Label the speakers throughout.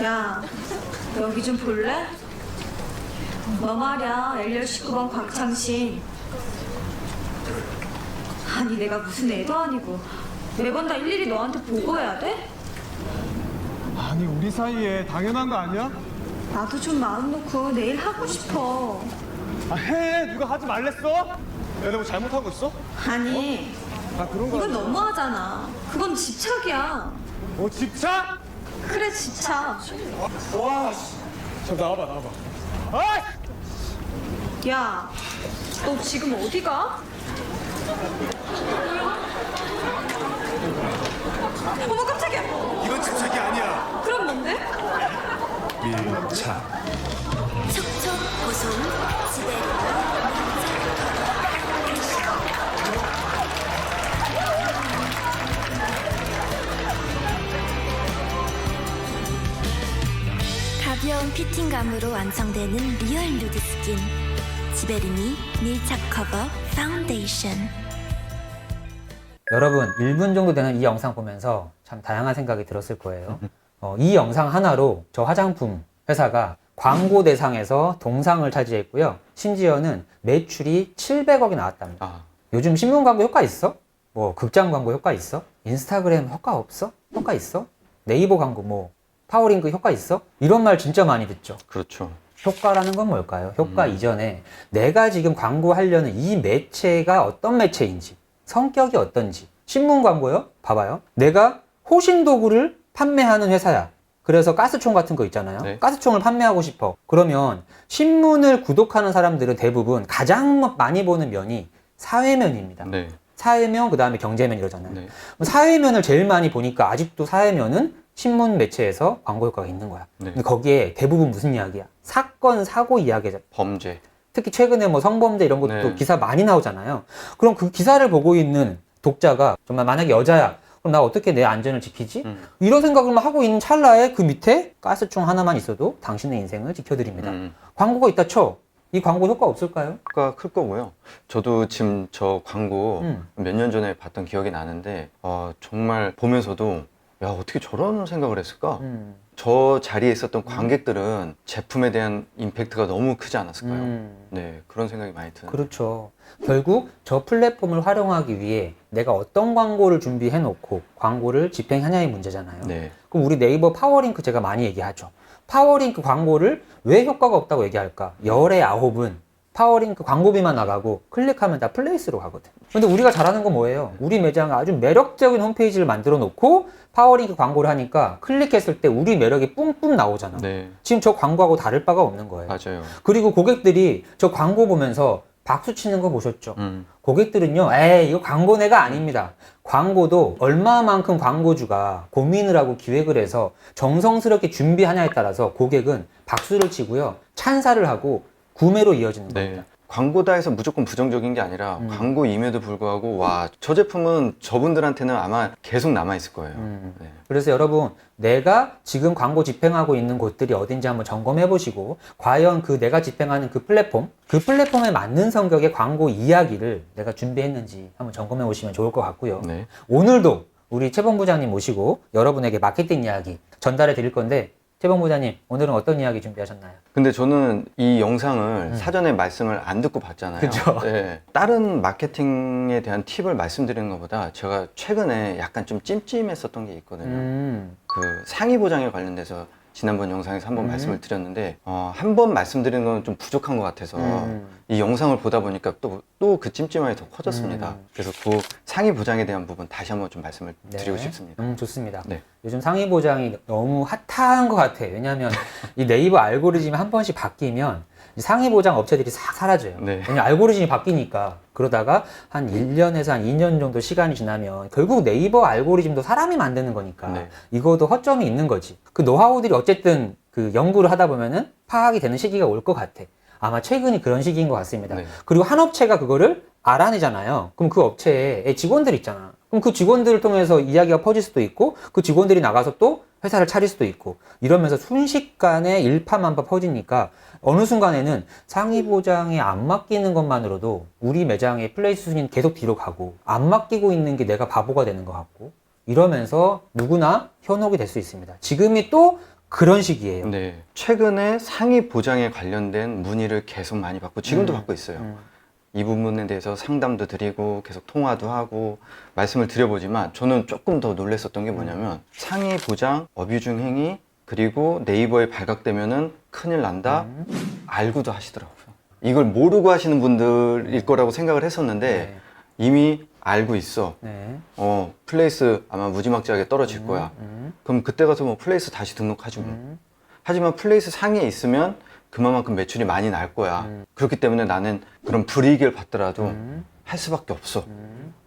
Speaker 1: 야, 여기 좀 볼래? 너 말이야, L열 19번 곽창신. 아니, 내가 무슨 애도 아니고 매번 다 일일이 너한테 보고해야 돼?
Speaker 2: 아니 우리 사이에 당연한 거 아니야?
Speaker 1: 나도 좀 마음 놓고 내일 하고 싶어.
Speaker 2: 아 해! 누가 하지 말랬어? 내가 뭐 잘못한 거 있어?
Speaker 1: 아니,
Speaker 2: 나 그런 거
Speaker 1: 이건 너무하잖아. 그건 집착이야.
Speaker 2: 뭐 집착?
Speaker 1: 그래, 집착.
Speaker 2: 와 씨. 저 나와봐. 아이!
Speaker 1: 야, 너 지금 어디 가? 어머, 깜짝이야.
Speaker 2: 이건 집착이 아니야.
Speaker 1: 그럼 뭔데?
Speaker 2: 밀착.
Speaker 3: 촉촉 고소한 지배로 가벼운 피팅감으로 완성되는 리얼 누드 스킨 지베르니 밀착 커버 파운데이션.
Speaker 4: 여러분 1분 정도 되는 이 영상 보면서 참 다양한 생각이 들었을 거예요. 이 영상 하나로 저 화장품 회사가 광고 대상에서 동상을 차지했고요. 심지어는 매출이 700억이 나왔답니다. 요즘 신문 광고 효과 있어? 뭐 극장 광고 효과 있어? 인스타그램 효과 없어? 효과 있어? 네이버 광고 뭐 파워링크 효과 있어? 이런 말 진짜 많이 듣죠.
Speaker 5: 그렇죠.
Speaker 4: 효과라는 건 뭘까요? 효과 이전에 내가 지금 광고하려는 이 매체가 어떤 매체인지, 성격이 어떤지. 신문 광고요? 봐봐요. 내가 호신도구를 판매하는 회사야. 그래서 가스총 같은 거 있잖아요.
Speaker 5: 네.
Speaker 4: 가스총을 판매하고 싶어. 그러면 신문을 구독하는 사람들은 대부분 가장 많이 보는 면이 사회면입니다.
Speaker 5: 네.
Speaker 4: 사회면, 그 다음에 경제면 이러잖아요.
Speaker 5: 네.
Speaker 4: 사회면을 제일 많이 보니까 아직도 사회면은 신문 매체에서 광고 효과가 있는 거야.
Speaker 5: 네.
Speaker 4: 근데 거기에 대부분 무슨 이야기야? 사건, 사고 이야기죠.
Speaker 5: 범죄.
Speaker 4: 특히 최근에 뭐 성범죄 이런 것도
Speaker 5: 네.
Speaker 4: 기사 많이 나오잖아요. 그럼 그 기사를 보고 있는 독자가 정말 만약에 여자야. 그럼 나 어떻게 내 안전을 지키지? 이런 생각을 하고 있는 찰나에 그 밑에 가스총 하나만 있어도 당신의 인생을 지켜드립니다. 광고가 있다 쳐. 이 광고 효과 없을까요?
Speaker 5: 효과가 클 거고요. 저도 지금 저 광고 몇 년 전에 봤던 기억이 나는데 정말 보면서도 야 어떻게 저런 생각을 했을까? 저 자리에 있었던 관객들은 제품에 대한 임팩트가 너무 크지 않았을까요? 네, 그런 생각이 많이 드는.
Speaker 4: 그렇죠. 결국 저 플랫폼을 활용하기 위해 내가 어떤 광고를 준비해 놓고 광고를 집행하냐의 문제잖아요.
Speaker 5: 네.
Speaker 4: 그럼 우리 네이버 파워링크 제가 많이 얘기하죠. 파워링크 광고를 왜 효과가 없다고 얘기할까? 열의 9은 파워링크 광고비만 나가고 클릭하면 다 플레이스로 가거든. 근데 우리가 잘하는 건 뭐예요? 우리 매장에 아주 매력적인 홈페이지를 만들어 놓고 파워링크 광고를 하니까 클릭했을 때 우리 매력이 뿜뿜 나오잖아.
Speaker 5: 네.
Speaker 4: 지금 저 광고하고 다를 바가 없는 거예요.
Speaker 5: 맞아요.
Speaker 4: 그리고 고객들이 저 광고 보면서 박수 치는 거 보셨죠? 고객들은요, 에이, 이거 광고내가 아닙니다. 광고도 얼마만큼 광고주가 고민을 하고 기획을 해서 정성스럽게 준비하냐에 따라서 고객은 박수를 치고요, 찬사를 하고 구매로 이어지는
Speaker 5: 네.
Speaker 4: 겁니다.
Speaker 5: 광고다 해서 무조건 부정적인 게 아니라 광고임에도 불구하고 와, 저 제품은 저분들한테는 아마 계속 남아있을 거예요. 네.
Speaker 4: 그래서 여러분, 내가 지금 광고 집행하고 있는 곳들이 어딘지 한번 점검해 보시고 과연 그 내가 집행하는 그 플랫폼에 맞는 성격의 광고 이야기를 내가 준비했는지 한번 점검해 보시면 좋을 것 같고요.
Speaker 5: 네.
Speaker 4: 오늘도 우리 최범 부장님 모시고 여러분에게 마케팅 이야기 전달해 드릴 건데, 최범 부장님, 오늘은 어떤 이야기 준비하셨나요?
Speaker 5: 근데 저는 이 영상을 사전에 말씀을 안 듣고 봤잖아요.
Speaker 4: 그쵸.
Speaker 5: 네. 다른 마케팅에 대한 팁을 말씀드리는 것보다 제가 최근에 약간 좀 찜찜했었던 게 있거든요. 그 상위 보장에 관련돼서 지난번 영상에서 한번 말씀을 드렸는데 한 번 말씀드리는 건 좀 부족한 것 같아서 이 영상을 보다 보니까 또 그 찜찜함이 더 커졌습니다. 그래서 그 상위 보장에 대한 부분 다시 한번 좀 말씀을 드리고 싶습니다.
Speaker 4: 좋습니다.
Speaker 5: 네.
Speaker 4: 요즘 상위 보장이 너무 핫한 것 같아요. 왜냐하면 이 네이버 알고리즘이 한 번씩 바뀌면 상위 보장 업체들이 싹 사라져요.
Speaker 5: 네.
Speaker 4: 왜냐면 알고리즘이 바뀌니까. 그러다가 한 1년에서 한 2년 정도 시간이 지나면 결국 네이버 알고리즘도 사람이 만드는 거니까
Speaker 5: 네.
Speaker 4: 이것도 허점이 있는 거지. 그 노하우들이 어쨌든 그 연구를 하다 보면은 파악이 되는 시기가 올 것 같아. 아마 최근이 그런 시기인 것 같습니다.
Speaker 5: 네.
Speaker 4: 그리고 한 업체가 그거를 알아내잖아요. 그럼 그 업체에 직원들 있잖아. 그럼 그 직원들을 통해서 이야기가 퍼질 수도 있고 그 직원들이 나가서 또 회사를 차릴 수도 있고 이러면서 순식간에 일파만파 퍼지니까 어느 순간에는 상위 보장에 안 맡기는 것만으로도 우리 매장의 플레이스 순위는 계속 뒤로 가고 안 맡기고 있는 게 내가 바보가 되는 것 같고 이러면서 누구나 현혹이 될 수 있습니다. 지금이 또 그런 시기예요.
Speaker 5: 네. 최근에 상위 보장에 관련된 문의를 계속 많이 받고 지금도 받고 있어요. 이 부분에 대해서 상담도 드리고 계속 통화도 하고 말씀을 드려보지만 저는 조금 더 놀랬었던 게 뭐냐면 상위 보장, 어뷰징 행위 그리고 네이버에 발각되면은 큰일 난다 알고도 하시더라고요. 이걸 모르고 하시는 분들일 거라고 생각을 했었는데
Speaker 4: 네.
Speaker 5: 이미 알고 있어.
Speaker 4: 네.
Speaker 5: 플레이스 아마 무지막지하게 떨어질 거야. 그럼 그때 가서 뭐 플레이스 다시 등록하지 뭐. 하지만 플레이스 상위에 있으면 그만큼 매출이 많이 날 거야. 그렇기 때문에 나는 그런 불이익을 받더라도 할 수밖에 없어.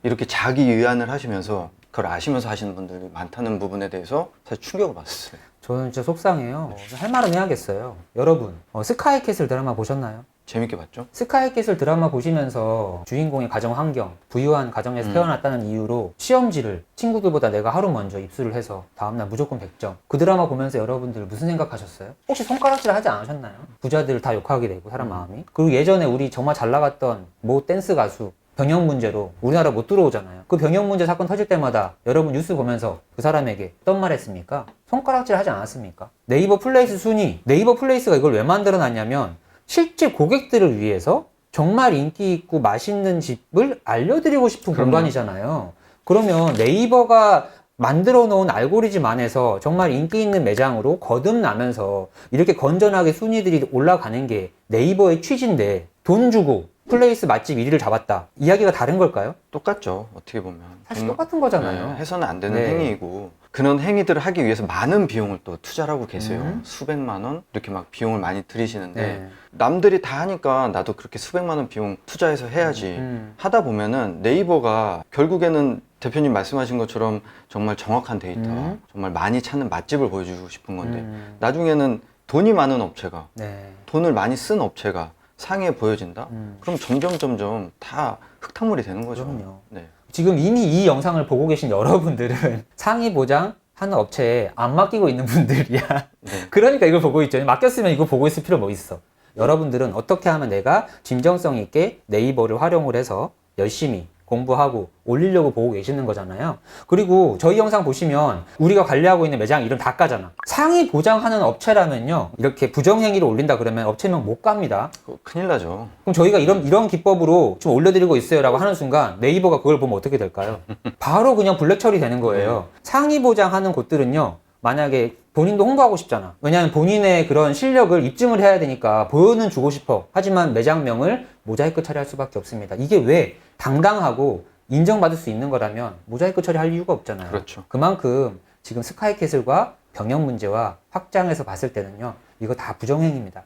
Speaker 5: 이렇게 자기 위안을 하시면서 그걸 아시면서 하시는 분들이 많다는 부분에 대해서 사실 충격을 받았어요.
Speaker 4: 저는 진짜 속상해요. 할 말은 해야겠어요. 여러분, 스카이캐슬 드라마 보셨나요?
Speaker 5: 재밌게 봤죠?
Speaker 4: 스카이캐슬 드라마 보시면서 주인공의 가정 환경, 부유한 가정에서 태어났다는 이유로 시험지를 친구들보다 내가 하루 먼저 입수를 해서 다음날 무조건 100점. 그 드라마 보면서 여러분들 무슨 생각하셨어요? 혹시 손가락질 하지 않으셨나요? 부자들 다 욕하게 되고 사람 마음이. 그리고 예전에 우리 정말 잘 나갔던 모 댄스 가수 병역 문제로 우리나라 못 들어오잖아요. 그 병역 문제 사건 터질 때마다 여러분 뉴스 보면서 그 사람에게 어떤 말 했습니까? 손가락질 하지 않았습니까? 네이버 플레이스 순위, 네이버 플레이스가 이걸 왜 만들어 놨냐면 실제 고객들을 위해서 정말 인기 있고 맛있는 집을 알려드리고 싶은 공간이잖아요. 그러면 네이버가 만들어 놓은 알고리즘 안에서 정말 인기 있는 매장으로 거듭나면서 이렇게 건전하게 순위들이 올라가는 게 네이버의 취지인데 돈 주고 플레이스 맛집 1위를 잡았다. 이야기가 다른 걸까요?
Speaker 5: 똑같죠. 어떻게 보면.
Speaker 4: 사실 똑같은 거잖아요.
Speaker 5: 네, 해서는 안 되는
Speaker 4: 네.
Speaker 5: 행위이고 그런 행위들을 하기 위해서 많은 비용을 또 투자를 하고 계세요. 수백만 원 이렇게 막 비용을 많이 들이시는데
Speaker 4: 네.
Speaker 5: 남들이 다 하니까 나도 그렇게 수백만 원 비용 투자해서 해야지 하다 보면은 네이버가 결국에는 대표님 말씀하신 것처럼 정말 정확한 데이터 정말 많이 찾는 맛집을 보여주고 싶은 건데 나중에는 돈이 많은 업체가
Speaker 4: 네.
Speaker 5: 돈을 많이 쓴 업체가 상위에 보여진다? 그럼 점점 다 흙탕물이 되는 거죠.
Speaker 4: 그럼요.
Speaker 5: 네.
Speaker 4: 지금 이미 이 영상을 보고 계신 여러분들은 상위 보장 하는 업체에 안 맡기고 있는 분들이야.
Speaker 5: 네.
Speaker 4: 그러니까 이걸 보고 있죠. 맡겼으면 이거 보고 있을 필요 뭐 있어. 여러분들은 어떻게 하면 내가 진정성 있게 네이버를 활용을 해서 열심히 공부하고 올리려고 보고 계시는 거잖아요. 그리고 저희 영상 보시면 우리가 관리하고 있는 매장 이름 다 까잖아. 상위 보장하는 업체라면요, 이렇게 부정행위를 올린다 그러면 업체명 못 갑니다.
Speaker 5: 큰일 나죠.
Speaker 4: 그럼 저희가 이런 기법으로 좀 올려드리고 있어요 라고 하는 순간 네이버가 그걸 보면 어떻게 될까요? 바로 그냥 블랙 처리 되는 거예요. 상위 보장하는 곳들은요, 만약에 본인도 홍보하고 싶잖아. 왜냐하면 본인의 그런 실력을 입증을 해야 되니까 보여는 주고 싶어. 하지만 매장명을 모자이크 처리할 수밖에 없습니다. 이게 왜 당당하고 인정받을 수 있는 거라면 모자이크 처리할 이유가 없잖아요.
Speaker 5: 그렇죠.
Speaker 4: 그만큼 지금 스카이캐슬과 병역 문제와 확장해서 봤을 때는요, 이거 다 부정행위입니다.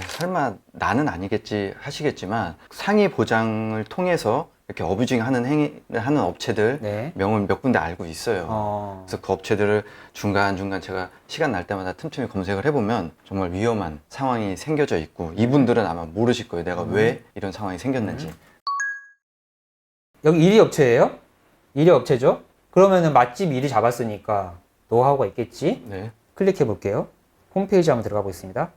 Speaker 5: 설마 나는 아니겠지 하시겠지만 상위 보장을 통해서 이렇게 어뷰징 하는 행위를 하는 업체들
Speaker 4: 네.
Speaker 5: 명을 몇 군데 알고 있어요. 그래서 그 업체들을 중간중간 제가 시간 날 때마다 틈틈이 검색을 해보면 정말 위험한 상황이 생겨져 있고 이분들은 아마 모르실 거예요. 내가 왜 이런 상황이 생겼는지.
Speaker 4: 여기 1위 업체예요? 1위 업체죠? 그러면은 맛집 1위 잡았으니까 노하우가 있겠지?
Speaker 5: 네.
Speaker 4: 클릭해 볼게요. 홈페이지 한번 들어가 보겠습니다.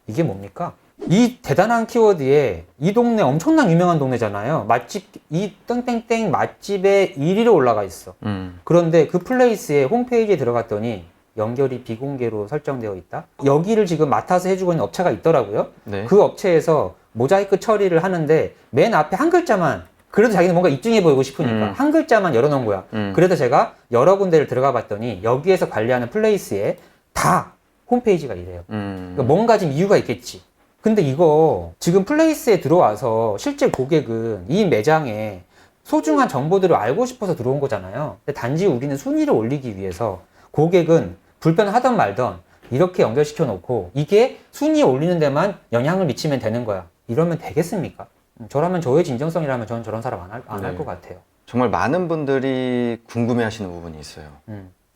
Speaker 4: 이게 뭡니까? 이 대단한 키워드에 이 동네 엄청난 유명한 동네잖아요. 맛집, 이 땡땡땡 맛집에 1위로 올라가 있어. 그런데 그 플레이스에 홈페이지에 들어갔더니 연결이 비공개로 설정되어 있다. 여기를 지금 맡아서 해주고 있는 업체가 있더라고요.
Speaker 5: 네.
Speaker 4: 그 업체에서 모자이크 처리를 하는데 맨 앞에 한 글자만, 그래도 자기는 뭔가 입증해 보이고 싶으니까 한 글자만 열어놓은 거야. 그래서 제가 여러 군데를 들어가 봤더니 여기에서 관리하는 플레이스에 다 홈페이지가 이래요. 그러니까 뭔가 지금 이유가 있겠지. 근데 이거 지금 플레이스에 들어와서 실제 고객은 이 매장에 소중한 정보들을 알고 싶어서 들어온 거잖아요. 근데 단지 우리는 순위를 올리기 위해서 고객은 불편하던 말던 이렇게 연결시켜 놓고 이게 순위에 올리는 데만 영향을 미치면 되는 거야. 이러면 되겠습니까? 저라면 저의 진정성이라면 저는 저런 사람 안 할 것 같아요.
Speaker 5: 정말 많은 분들이 궁금해 하시는 부분이 있어요.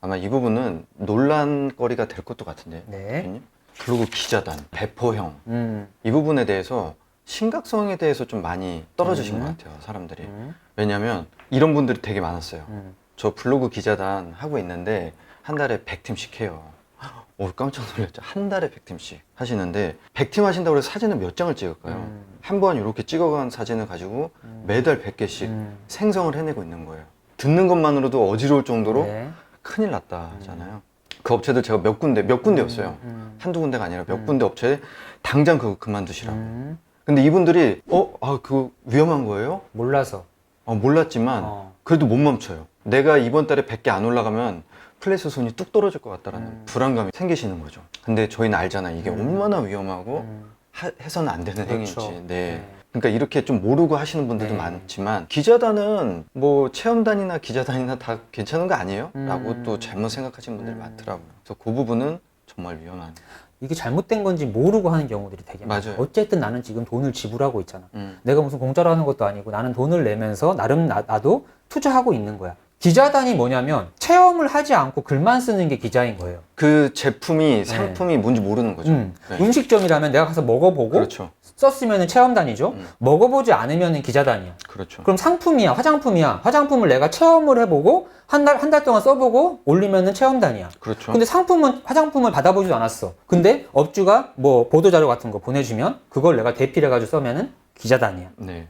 Speaker 5: 아마 이 부분은 논란거리가 될 것도 같은데.
Speaker 4: 네.
Speaker 5: 대표님? 블로그 기자단, 배포형 이 부분에 대해서 심각성에 대해서 좀 많이 떨어지신 것 같아요, 사람들이. 왜냐면 이런 분들이 되게 많았어요. 저 블로그 기자단 하고 있는데 한 달에 100팀씩 해요. 깜짝 놀랐죠. 한 달에 100팀씩 하시는데 100팀 하신다고 해서 사진을 몇 장을 찍을까요? 한 번 이렇게 찍어간 사진을 가지고 매달 100개씩 생성을 해내고 있는 거예요. 듣는 것만으로도 어지러울 정도로
Speaker 4: 네.
Speaker 5: 큰일 났다잖아요. 그 업체들 제가 몇 군데였어요. 한두 군데가 아니라 몇 군데 업체에 당장 그거 그만두시라고. 근데 이분들이 그거 위험한 거예요?
Speaker 4: 몰라서.
Speaker 5: 몰랐지만 그래도 못 멈춰요. 내가 이번 달에 100개 안 올라가면 플레이스 손이 뚝 떨어질 것 같다라는 불안감이 생기시는 거죠. 근데 저희는 알잖아요. 이게 얼마나 위험하고 해서는 안 되는
Speaker 4: 그렇죠.
Speaker 5: 행위인지. 네. 그러니까 이렇게 좀 모르고 하시는 분들도
Speaker 4: 네.
Speaker 5: 많지만 기자단은 뭐 체험단이나 기자단이나 다 괜찮은 거 아니에요? 라고 또 잘못 생각하시는 분들이 많더라고요. 그래서 그 부분은 정말 위험한.
Speaker 4: 이게 잘못된 건지 모르고 하는 경우들이 되게 많아요.
Speaker 5: 맞아요.
Speaker 4: 어쨌든 나는 지금 돈을 지불하고 있잖아. 내가 무슨 공짜로 하는 것도 아니고 나는 돈을 내면서 나름 나도 투자하고 있는 거야. 기자단이 뭐냐면 체험을 하지 않고 글만 쓰는 게 기자인 거예요.
Speaker 5: 그 제품이 상품이 뭔지 모르는 거죠. 네.
Speaker 4: 음식점이라면 내가 가서 먹어보고
Speaker 5: 그렇죠.
Speaker 4: 썼으면 체험단이죠. 먹어보지 않으면 기자단이야.
Speaker 5: 그렇죠.
Speaker 4: 그럼 상품이야, 화장품이야. 화장품을 내가 체험을 해보고 한 달 동안 써보고 올리면은 체험단이야.
Speaker 5: 그렇죠.
Speaker 4: 근데 화장품을 받아보지도 않았어. 근데 업주가 뭐 보도자료 같은 거 보내주면 그걸 내가 대필 해가지고 써면은 기자단이야.
Speaker 5: 네.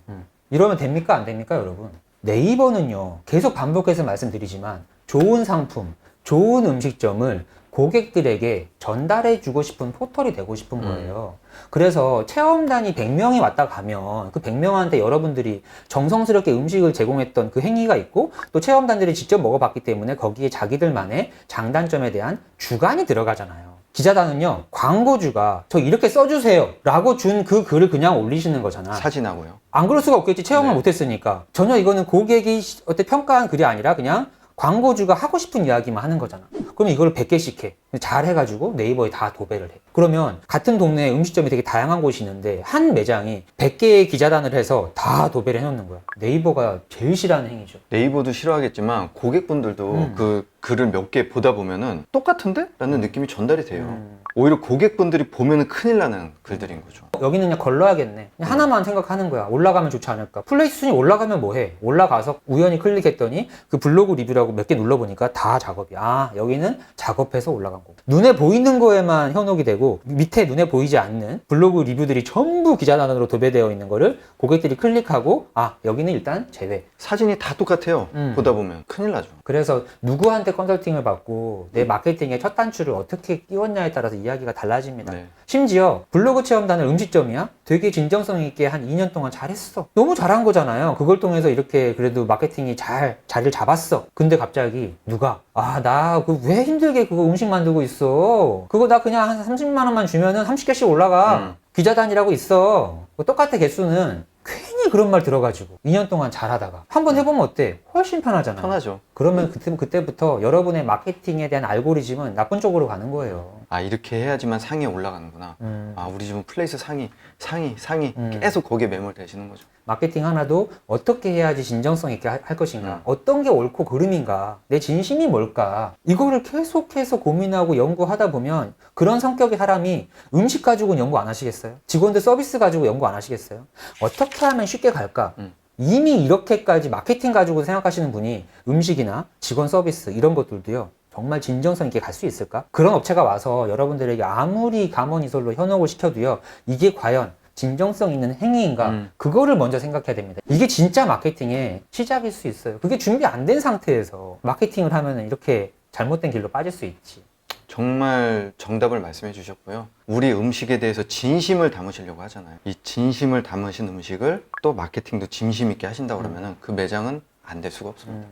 Speaker 4: 이러면 됩니까? 안 됩니까, 여러분? 네이버는요, 계속 반복해서 말씀드리지만 좋은 상품, 좋은 음식점을 고객들에게 전달해주고 싶은 포털이 되고 싶은 거예요. 그래서 체험단이 100명이 왔다 가면 그 100명한테 여러분들이 정성스럽게 음식을 제공했던 그 행위가 있고 또 체험단들이 직접 먹어봤기 때문에 거기에 자기들만의 장단점에 대한 주관이 들어가잖아요. 기자단은요, 광고주가 저 이렇게 써주세요 라고 준 그 글을 그냥 올리시는 거잖아.
Speaker 5: 사진하고요.
Speaker 4: 안 그럴 수가 없겠지. 체험을
Speaker 5: 네.
Speaker 4: 못했으니까. 전혀 이거는 고객이 어때 평가한 글이 아니라 그냥 광고주가 하고 싶은 이야기만 하는 거잖아. 그러면 이걸 100개씩 해. 잘 해가지고 네이버에 다 도배를 해. 그러면 같은 동네에 음식점이 되게 다양한 곳이 있는데 한 매장이 100개의 기자단을 해서 다 도배를 해놓는 거야. 네이버가 제일 싫어하는 행위죠.
Speaker 5: 네이버도 싫어하겠지만 고객분들도 그 글을 몇 개 보다 보면은 똑같은데? 라는 느낌이 전달이 돼요. 오히려 고객분들이 보면은 큰일 나는 글들인 거죠.
Speaker 4: 여기는 그냥 걸러야겠네. 그냥 하나만 생각하는 거야. 올라가면 좋지 않을까. 플레이스 순위 올라가면 뭐해? 올라가서 우연히 클릭했더니 그 블로그 리뷰라고 몇 개 눌러보니까 다 작업이야. 여기는 작업해서 올라간 거고. 눈에 보이는 거에만 현혹이 되고 밑에 눈에 보이지 않는 블로그 리뷰들이 전부 기자단으로 도배되어 있는 거를 고객들이 클릭하고 여기는 일단 제외.
Speaker 5: 사진이 다 똑같아요. 보다 보면 큰일 나죠.
Speaker 4: 그래서 누구한테 컨설팅을 받고 내 마케팅의 첫 단추를 어떻게 끼웠냐에 따라서 이야기가 달라집니다.
Speaker 5: 네.
Speaker 4: 심지어 블로그 체험단을 음식점이야? 되게 진정성 있게 한 2년 동안 잘했어. 너무 잘한 거잖아요. 그걸 통해서 이렇게 그래도 마케팅이 자리를 잡았어. 근데 갑자기 누가 나 왜 힘들게 그거 음식 만들고 있어. 그거 나 그냥 한 30만 원만 주면은 30개씩 올라가. 기자단이라고 있어. 똑같아 개수는. 괜히 그런 말 들어가지고 2년 동안 잘하다가 한번 해보면 어때? 훨씬 편하잖아.
Speaker 5: 편하죠.
Speaker 4: 그러면 그때부터 여러분의 마케팅에 대한 알고리즘은 나쁜 쪽으로 가는 거예요.
Speaker 5: 이렇게 해야지만 상위에 올라가는구나. 우리 집은 플레이스 상위 계속 거기에 매몰되시는 거죠.
Speaker 4: 마케팅 하나도 어떻게 해야지 진정성 있게 할 것인가, 어떤 게 옳고 그름인가, 내 진심이 뭘까, 이거를 계속해서 고민하고 연구하다 보면 그런 성격의 사람이 음식 가지고는 연구 안 하시겠어요? 직원들 서비스 가지고 연구 안 하시겠어요? 어떻게 하면 쉽게 갈까? 이미 이렇게까지 마케팅 가지고 생각하시는 분이 음식이나 직원 서비스 이런 것들도요, 정말 진정성 있게 갈 수 있을까? 그런 업체가 와서 여러분들에게 아무리 감언이설로 현혹을 시켜도요, 이게 과연 진정성 있는 행위인가? 그거를 먼저 생각해야 됩니다. 이게 진짜 마케팅의 시작일 수 있어요. 그게 준비 안 된 상태에서 마케팅을 하면 이렇게 잘못된 길로 빠질 수 있지.
Speaker 5: 정말 정답을 말씀해 주셨고요. 우리 음식에 대해서 진심을 담으시려고 하잖아요. 이 진심을 담으신 음식을 또 마케팅도 진심 있게 하신다 그러면은 그 매장은 안 될 수가 없습니다.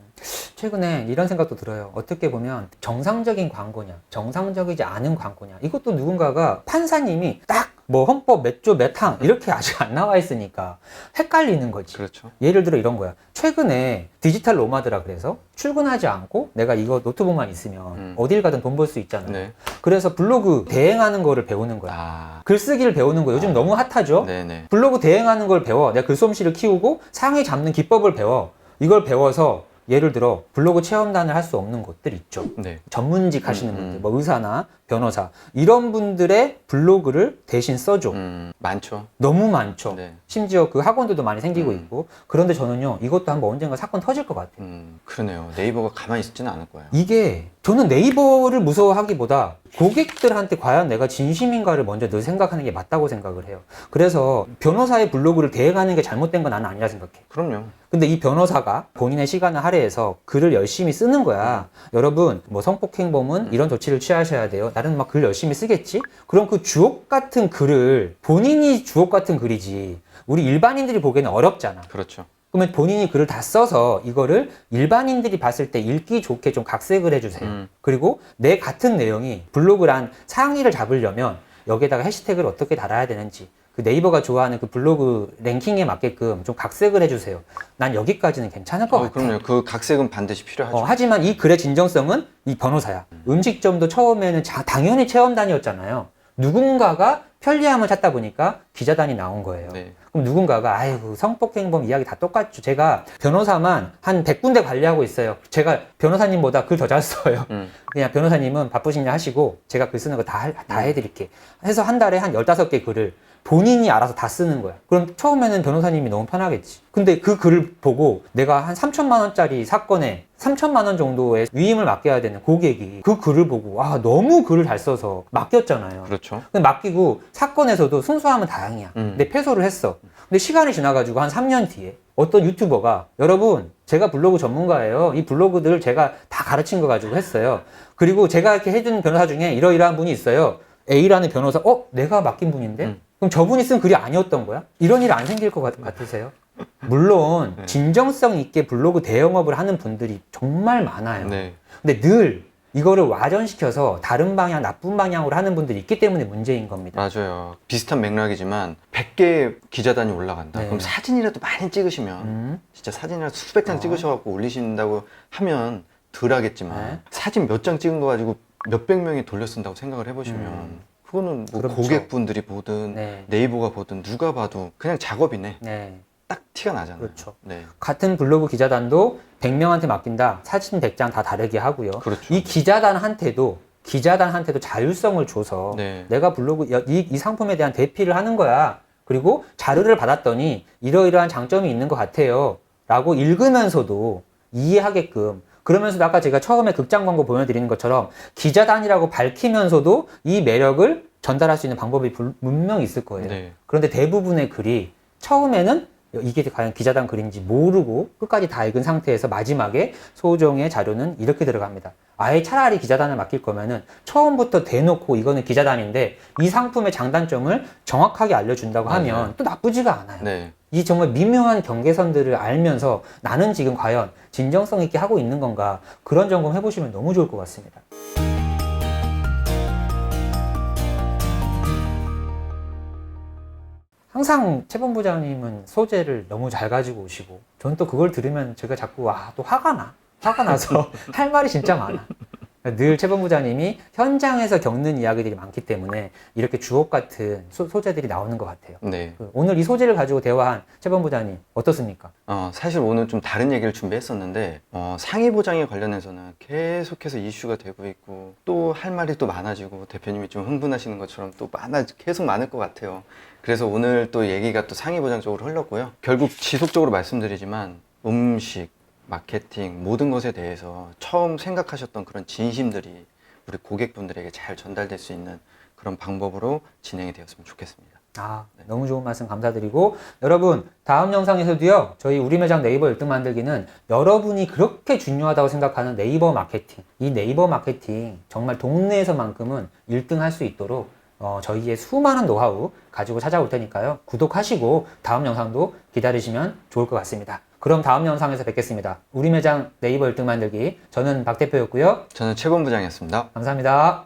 Speaker 4: 최근에 이런 생각도 들어요. 어떻게 보면 정상적인 광고냐, 정상적이지 않은 광고냐. 이것도 누군가가 판사님이 딱 뭐 헌법 몇 조 몇 항 이렇게 아직 안 나와 있으니까 헷갈리는 거지.
Speaker 5: 그렇죠.
Speaker 4: 예를 들어 이런 거야. 최근에 디지털 노마드라 그래서 출근하지 않고 내가 이거 노트북만 있으면 어딜 가든 돈 벌 수 있잖아.
Speaker 5: 네.
Speaker 4: 그래서 블로그 대행하는 거를 배우는 거야. 글쓰기를 배우는 거 요즘 너무 핫하죠?
Speaker 5: 네네.
Speaker 4: 블로그 대행하는 걸 배워. 내가 글솜씨를 키우고 상위 잡는 기법을 배워. 이걸 배워서 예를 들어 블로그 체험단을 할 수 없는 곳들 있죠.
Speaker 5: 네.
Speaker 4: 전문직 하시는 분들, 뭐 의사나 변호사 이런 분들의 블로그를 대신 써줘.
Speaker 5: 많죠.
Speaker 4: 너무 많죠.
Speaker 5: 네.
Speaker 4: 심지어 그 학원들도 많이 생기고 있고. 그런데 저는요, 이것도 한번 언젠가 사건 터질 것 같아요.
Speaker 5: 그러네요. 네이버가 가만히 있지는 않을 거예요.
Speaker 4: 이게 저는 네이버를 무서워하기보다 고객들한테 과연 내가 진심인가를 먼저 늘 생각하는 게 맞다고 생각을 해요. 그래서 변호사의 블로그를 대행하는 게 잘못된 건 나는 아니라 생각해.
Speaker 5: 그럼요.
Speaker 4: 근데 이 변호사가 본인의 시간을 할애해서 글을 열심히 쓰는 거야. 여러분, 뭐 성폭행범은 이런 조치를 취하셔야 돼요. 나는 막 글 열심히 쓰겠지? 그럼 그 주옥 같은 글을 본인이 주옥 같은 글이지. 우리 일반인들이 보기에는 어렵잖아.
Speaker 5: 그렇죠.
Speaker 4: 그러면 본인이 글을 다 써서 이거를 일반인들이 봤을 때 읽기 좋게 좀 각색을 해주세요. 그리고 내 같은 내용이 블로그란 상위를 잡으려면 여기에다가 해시태그를 어떻게 달아야 되는지 그 네이버가 좋아하는 그 블로그 랭킹에 맞게끔 좀 각색을 해주세요. 난 여기까지는 괜찮을 것 같아.
Speaker 5: 그럼요. 그 각색은 반드시 필요하죠.
Speaker 4: 하지만 이 글의 진정성은 이 변호사야. 음식점도 처음에는 당연히 체험단이었잖아요. 누군가가 편리함을 찾다 보니까 기자단이 나온 거예요.
Speaker 5: 네.
Speaker 4: 그럼 누군가가 아이고 성폭행범 이야기 다 똑같죠. 제가 변호사만 한 100군데 관리하고 있어요. 제가 변호사님보다 글 더 잘 써요. 그냥 변호사님은 바쁘시냐 하시고 제가 글 쓰는 거 다 해드릴게. 해서 한 달에 한 15개 글을 본인이 알아서 다 쓰는 거야. 그럼 처음에는 변호사님이 너무 편하겠지. 근데 그 글을 보고 내가 한 3천만 원짜리 사건에 3천만 원 정도의 위임을 맡겨야 되는 고객이 그 글을 보고 와 너무 글을 잘 써서 맡겼잖아요.
Speaker 5: 그렇죠.
Speaker 4: 근데 맡기고 사건에서도 순수함은 다행이야. 근데 패소를 했어. 근데 시간이 지나가지고 한 3년 뒤에 어떤 유튜버가 여러분 제가 블로그 전문가예요. 이 블로그들을 제가 다 가르친 거 가지고 했어요. 그리고 제가 이렇게 해준 변호사 중에 이러이러한 분이 있어요. A라는 변호사 내가 맡긴 분인데? 그럼 저분이 쓴 글이 아니었던 거야? 이런 일 안 생길 것 같으세요? 물론 진정성 있게 블로그 대영업을 하는 분들이 정말 많아요.
Speaker 5: 네.
Speaker 4: 근데 늘 이거를 와전시켜서 다른 방향, 나쁜 방향으로 하는 분들이 있기 때문에 문제인 겁니다.
Speaker 5: 맞아요. 비슷한 맥락이지만 100개의 기자단이 올라간다.
Speaker 4: 네.
Speaker 5: 그럼 사진이라도 많이 찍으시면 진짜 사진이라도 수백 장 찍으셔갖고 올리신다고 하면 덜 하겠지만
Speaker 4: 네.
Speaker 5: 사진 몇 장 찍은 거 가지고 몇백 명이 돌려쓴다고 생각을 해보시면 그거는 뭐
Speaker 4: 그렇죠.
Speaker 5: 고객분들이 보든
Speaker 4: 네.
Speaker 5: 네이버가 보든 누가 봐도 그냥 작업이네.
Speaker 4: 네.
Speaker 5: 딱 티가 나잖아요.
Speaker 4: 그렇죠.
Speaker 5: 네.
Speaker 4: 같은 블로그 기자단도 100명한테 맡긴다. 사진 100장 다 다르게 하고요.
Speaker 5: 그렇죠.
Speaker 4: 이 기자단한테도 자율성을 줘서
Speaker 5: 네.
Speaker 4: 내가 블로그 이 상품에 대한 대피를 하는 거야. 그리고 자료를 받았더니 이러이러한 장점이 있는 것 같아요. 라고 읽으면서도 이해하게끔 그러면서도 아까 제가 처음에 극장 광고 보여드리는 것처럼 기자단이라고 밝히면서도 이 매력을 전달할 수 있는 방법이 분명히 있을 거예요.
Speaker 5: 네.
Speaker 4: 그런데 대부분의 글이 처음에는 이게 과연 기자단 글인지 모르고 끝까지 다 읽은 상태에서 마지막에 소정의 자료는 이렇게 들어갑니다. 아예 차라리 기자단을 맡길 거면은 처음부터 대놓고 이거는 기자단인데 이 상품의 장단점을 정확하게 알려준다고 하면
Speaker 5: 맞아요.
Speaker 4: 또 나쁘지가 않아요.
Speaker 5: 네.
Speaker 4: 이 정말 미묘한 경계선들을 알면서 나는 지금 과연 진정성 있게 하고 있는 건가 그런 점검 해보시면 너무 좋을 것 같습니다. 항상 최 본부장님은 소재를 너무 잘 가지고 오시고 저는 또 그걸 들으면 제가 자꾸 또 화가 나서 할 말이 진짜 많아. 늘 최 본부장님이 현장에서 겪는 이야기들이 많기 때문에 이렇게 주옥 같은 소재들이 나오는 것 같아요.
Speaker 5: 네.
Speaker 4: 오늘 이 소재를 가지고 대화한 최 본부장님 어떻습니까?
Speaker 5: 사실 오늘 좀 다른 얘기를 준비했었는데 상위 보장에 관련해서는 계속해서 이슈가 되고 있고 또 할 말이 또 많아지고 대표님이 좀 흥분하시는 것처럼 또 계속 많을 것 같아요. 그래서 오늘 또 얘기가 또 상위 보장 쪽으로 흘렀고요. 결국 지속적으로 말씀드리지만 음식, 마케팅 모든 것에 대해서 처음 생각하셨던 그런 진심들이 우리 고객분들에게 잘 전달될 수 있는 그런 방법으로 진행이 되었으면 좋겠습니다.
Speaker 4: 너무 좋은 말씀 감사드리고 여러분 다음 영상에서도요 저희 우리 매장 네이버 1등 만들기는 여러분이 그렇게 중요하다고 생각하는 네이버 마케팅 이 네이버 마케팅 정말 동네에서만큼은 1등 할 수 있도록 저희의 수많은 노하우 가지고 찾아올 테니까요 구독하시고 다음 영상도 기다리시면 좋을 것 같습니다. 그럼 다음 영상에서 뵙겠습니다. 우리 매장 네이버 1등 만들기 저는 박 대표였고요.
Speaker 5: 저는 최 본부장이었습니다.
Speaker 4: 감사합니다.